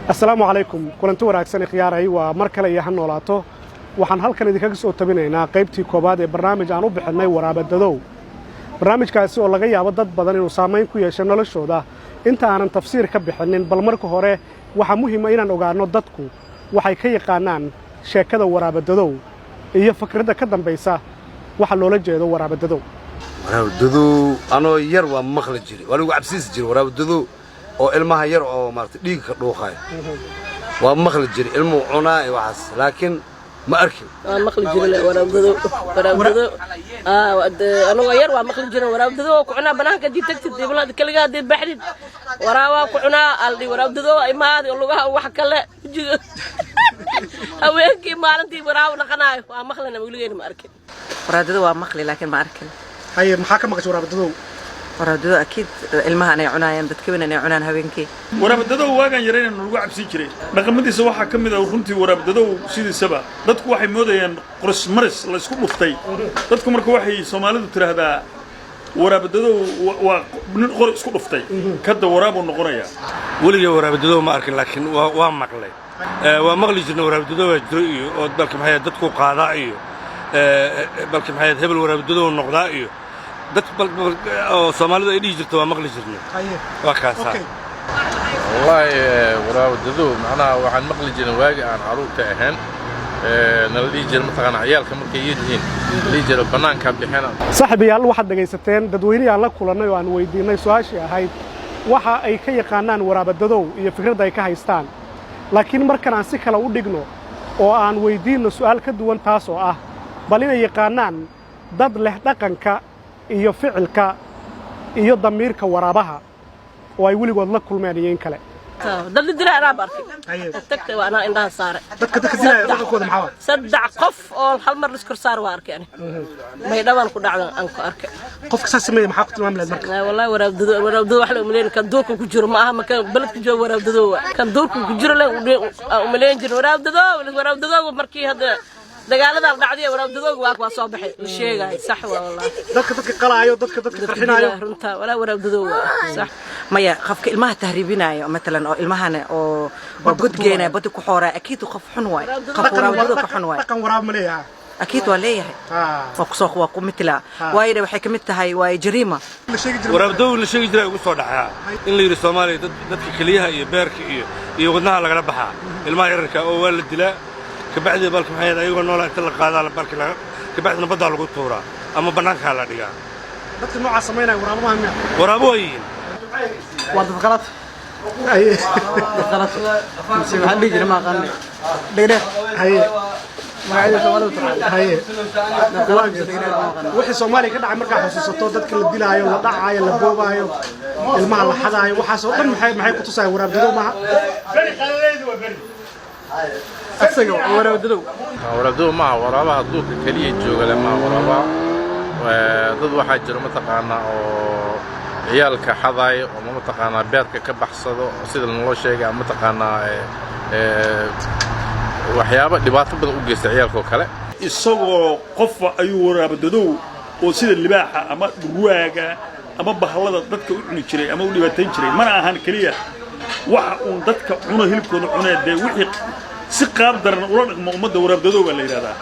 Assalaamu calaykum kulanti wanaagsan khiyaaray waa mar kale iyo han noolaato waxaan halkan idinkaga soo tabinaynaa qaybtii koobaad ee barnaamij aan u bixinay waraabadadow barnaamijkaasi oo laga yaabo dad badan inuu saameyn ku yeesho noloshooda inta aanan tafsiir ka bixinin bal marka hore waxa muhiim ah inaan ogaano dadku waxay ka yaqaanaan sheekada waraabadadow iyo fikradda ka dambaysa waxa loola jeedo waraabadadow anoo yar waa maqli jiray waligu cabsiis jiray waraabadadow oo ilmaha yar oo maartay dhiig ka dhuuqay waa maqli jiray ilmu cunaa waxaas laakiin ma arkin waa maqli jiray waraabadadow anoo yar waa maqli jiray waraabadadow ku cunaa banaanka dii tagtid diblaad kaliya dii baxdid waraaba ku cunaa aldi waraabadadow imaad lugaha wax kale jiga haweenkii maalintii waraab dhaqanaay waa maqlina waligeena ma arkin waraabadadow waa maqli laakiin ma arkin haye maxaa ka maqashay waraabadadow waraabadadow akid ilmaha ay cunayaan dadka weyn ay cunaan habeenkii waraabadadow waagan yareen lagu cabsi jiray dhaqamadiisa waxa kamid ah runtii waraabadadow sidiisaba dadku waxay moodayaan qoris maris la isku dhuftay dadku marka waxay Soomaalidu tiraahdaa waraabadadow waa qor isku dhuftay kada waraab uu noqonaya waliga waraabadadow ma arkin laakiin waa maqlay waa maqli jirnay waraabadadow iyo oo dalka maxay dadku qaadaa iyo balka maxay hebel waraabadadow noqdaa iyo dad oo Soomaalidu ay dhigi jirto waa maqli jirnay waa kaasa wallahi waraabadadow macnaha waxaan maqli jirnay waagi aan caruurta ahaan nala dhigi jiray mataqaana ciyaalka markay yihiin dhigi jiray banaanka bixina saaxiibayaal waxaad dhagaysateen dadweynaha aan la kulannay oo aan weydiinay su'aashii ahayd waxa ay ka yaqaanaan waraabadadow iyo fikradda ay ka haystaan laakiin markan aan si kale u dhigno oo aan weydiino su'aal ka duwan taas oo ah bal inay yaqaanaan dad leh dhaqanka iyo ficilka iyo damiirka waraabaha oo ay weligood la kulmeen iyo in kale dad dilaa raab arkay tagtay waa ana indhaha saare dadka dilaa dhaqankooda maxaa saddex qof oo hal mar iskor saar waa arkay may dhawan ku dhacdan aan ku arkay qofka saas sameeyay maxaa ku tilmaam lahayd marka wallahi waraabadadow wax la umaleyn kan doorka ku jiro ma aha marka baladka jooga waraabadadow kan doorka ku jiro la umaleyn jiro waraabadadow markii hada dagaalada dhacday waraabadadow waa soo baxay la sheegay sax wallahi dadka qalaayo dadka qarxinaayo runta wala waraabadadow sax maya qofka ilmaha tahriibinayo مثلا oo ilmahana oo gudgeena bad ku xoora akid qof xun waay qof waraabadadow ka xun waay dhaqan waraab ma leeyahay akid waa leeyahay waa ku mitla waayda waxay ka mid tahay waay jariima waraabadadow la sheegi jiray ugu soo dhaxaa in la yiri Soomaaliya dadka kaliyaha iyo beerka iyo wadnaha laga baxaa ilmaha yarka oo waa la dilaa kabacdi balka maxay ayagoo noolaa inta la qaadaa balka laga kabacdina badda lagu tuuraa ama banaanka la dhigaa dadka nooca sameynay waraabaha ma waraabooyin waa dad qalad ay qalad si waxaan dhigi jiray ma aqaan dheer haye magacyada Soomaalidu haye wixii Soomaaliya ka dhacay markaa xusuusato dadka la dilaayo la dhacaayo la boobaayo ilmaha la xadaayo waxaas oo dhan maxay ku tusay waraabadadow maaha asaga waraabadadow ma waraabaha duulka kaliya jooga lama waraabaha dad waxa jira mataqaana oo ciyaalka xadaay oo mataqaana beerka ka baxsado sida loo sheegay mataqaana waxyaabo dhibaato badan u geysta ciyaalka kale isagoo qof ayuu waraabadadow oo sida libaaxa ama ruwaaga ama bahalada dadka u cuni jiray ama u dhibaateyn jiray mana ahan kaliya waxa uu dadka cuno hilibkooda cunay wixii si qaab daran ula dhaqmo ummadda waraabadadow la yiraahdaa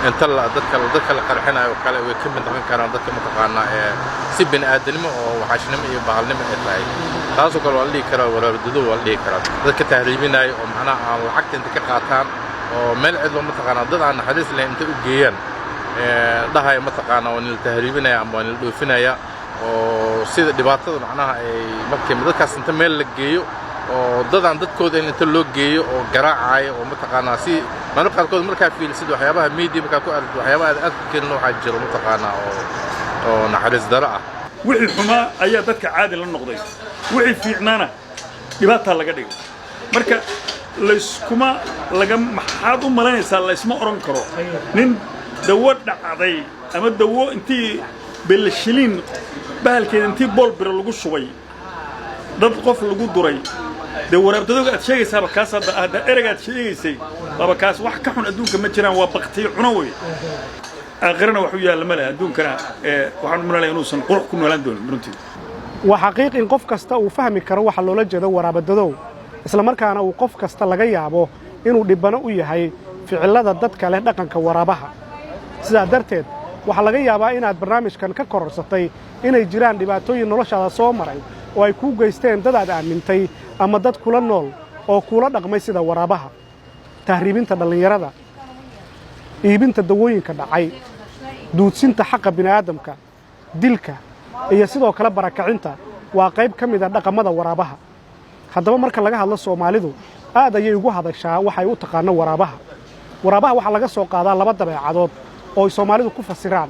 inta dadka la qarxinayo kale way ka mid noqon karaan dadka mataqaana si bini aadanimo oo waxaashnimo iyo bahalnimo ay tahay taas oo kale waa la dhigi karaa waraabadadow waa la dhigi karaa dadka tahriibinayo oo macnaha aan lacagta inta ka qaataan oo meel cid loo mataqaana dad aan naxariis lahayn inta u geeyaan dhahay mataqaana oo nil tahriibinaya ama nil dhoofinaya oo sida dhibaatada macnaha ay markii dadkaas inta meel la geeyo oo dadaan dadkooda inta loo geeyo oo garaacay oo mataqaana si marka qaarkood marka fiilsid waxyaabaha media marka ku aragto waxyaabaha aad ku keenno waxa jiro mataqaana oo naxariis daro ah wixii xuma ayaa dadka caadi la noqday wixii fiicnaana dhibaato laga dhigay marka layskuma laga maxaad u malaynaysaa laysma oran karo nin dawo dhacday ama dawo intii bilashiliin bahalkeed intii bolbiro lagu shubay dad qof lagu duray de waraabadadow aad sheegaysaa kaas hadda eragaad sheegaysay baba kaas wax ka xun adduunka ma jiraan waa baqtiyo cuno way aakhirana wax u yaal ma leh adduunkana waxaan umaleeyahay inuusan qurux ku noolaan doonin runtii waa xaqiiq in qof kasta uu fahmi karo waxa loola jeedo waraabadadow isla markaana uu qof kasta laga yaabo inuu dhibbano u yahay ficillada dadka leh dhaqanka waraabaha. sidaa darteed waxaa laga yaabaa inaad barnaamijkan ka kororsatay inay jiraan dhibaatooyin noloshaada soo maray oo ay kuu geysteen dad aad aamintay ama dad kula nool oo kuula dhaqmay sida waraabaha. tahriibinta dhallinyarada, iibinta dawooyinka dhacay, duudsinta xaqa bini'aadamka, dilka iyo sidoo kale barakacinta waa qayb ka mid a dhaqamada waraabaha. haddaba marka laga hadlo Soomaalidu aad ayay ugu hadashaa waxay u taqaano waraabaha. waraabaha waxaa laga soo qaadaa laba dabeecadood oo ay Soomaalidu ku fasiraan.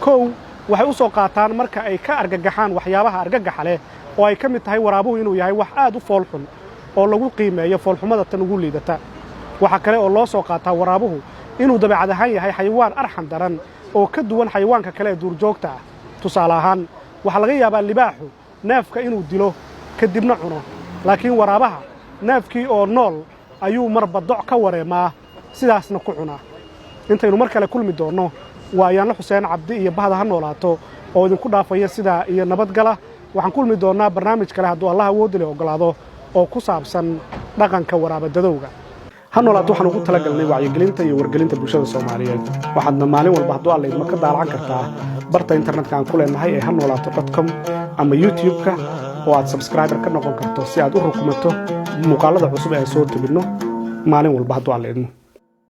kow, waxay u soo qaataan marka ay ka argagaxaan waxyaabaha argagaxa leh oo ay ka mid tahay waraabuhu inuu yahay wax aad u foolxun oo lagu qiimeeyo foolxumada tan ugu liidata. waxaa kale oo loo soo qaataa waraabuhu inuu dabeecad ahaan yahay xayawaan arxan daran oo ka duwan xayawaanka kale ee duurjoogta ah. tusaale ahaan waxaa laga yaabaa libaaxu neefka inuu dilo kadibna cuno, laakiin waraabaha neefkii oo nool ayuu marba doc ka wareemaa sidaasna ku cunaa. intaynu mar kale kulmi doonno waa Ayaanle Xuseen Cabdi iyo Bahda Ha Noolaato oo idinku dhaafaya sidaa iyo nabadgala. waxaan kulmi doonnaa barnaamij kale hadduu Allah awood leh ogolaado oo ku saabsan dhaqanka waraabadadowga. Ha Noolaato waxaan ugu talagalnay wacyigelinta iyo wargelinta bulshada Soomaaliyeed. waxaadna maalin walba hadduu Alle idma ka daalan kartaa barta internetka aan ku leenahay ee hanolaato.com ama YouTube-ka oo aad subscriber ka noqon karto si aad u rukumato muuqaalada cusub ee soo tabino maalin walba hadduu Alle idmo.